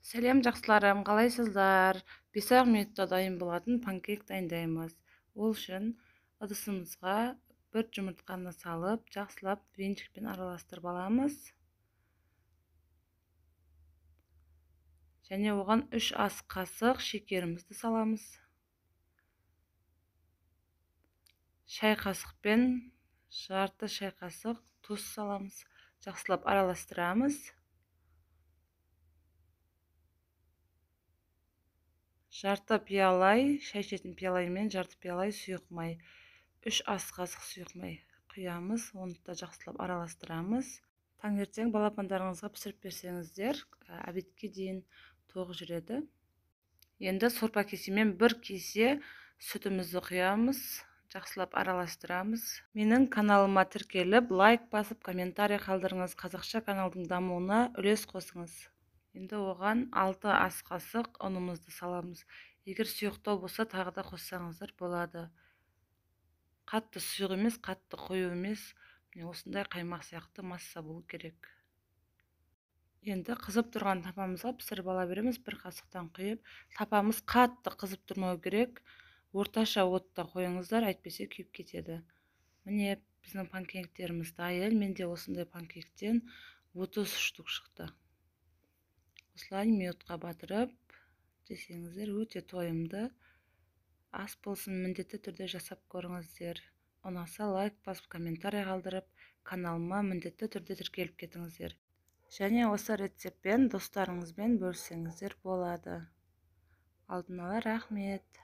Сәлем жақсыларым, қалайсыздар? 5 минутта дайын болатын панкейк дайындаймыз. Ол үшін ыдысымызға бір жұмыртқаны салып, жақсылап венчикпен араластырып аламыз. Және оған 3 ас қасық шекерімізді саламыз. Шай қасықпен жарты шай қасық тұз саламыз. Жақсылап араластырамыз. Жарты пиалай, шай ішетін пиалаймен жарты пиалай сұйық май, 3 ас қасық сұйық май құямыз. Оны да жақсылап араластырамыз. Таңертең балапандарыңызға пісіріп берсеңіздер, обедке дейін тоқ жүреді. Енді сорпа кесемен 1 кесе сүтімізді құямыз. Жақсылап араластырамыз. Менің каналыма тіркеліп, лайк басып, комментарий қалдырыңыз. Қазақша каналдың дамуына үлес қосыңыз. Енді оған 6 ас қасық ұнымызды саламыз. Егер сұйықтау болса, тағы да қоссаңыздар болады. Қатты сұйық емес, қатты қою емес. Осындай қаймақ сияқты масса болу керек. Енді қызып тұрған тапамызға пісіріп ала береміз. 1 қасықтан құйып, тапамыз қатты қызып тұрмау керек. Орташа отта қойыңыздар, әйтпесе күйіп кетеді. Міне, біздің панкейктеріміз дайын. Менде осындай панкейктен 30 штук шықты. Осылай минутқа батырып жесеңіздер, өте тойымды. Ас болсын, міндетті түрде жасап көріңіздер. Ұнаса лайк басып, комментарий қалдырып, каналыма міндетті түрде тіркеліп кетіңіздер. Және осы рецептпен достарыңызбен бөліссеңіздер болады. Алдын ала рахмет.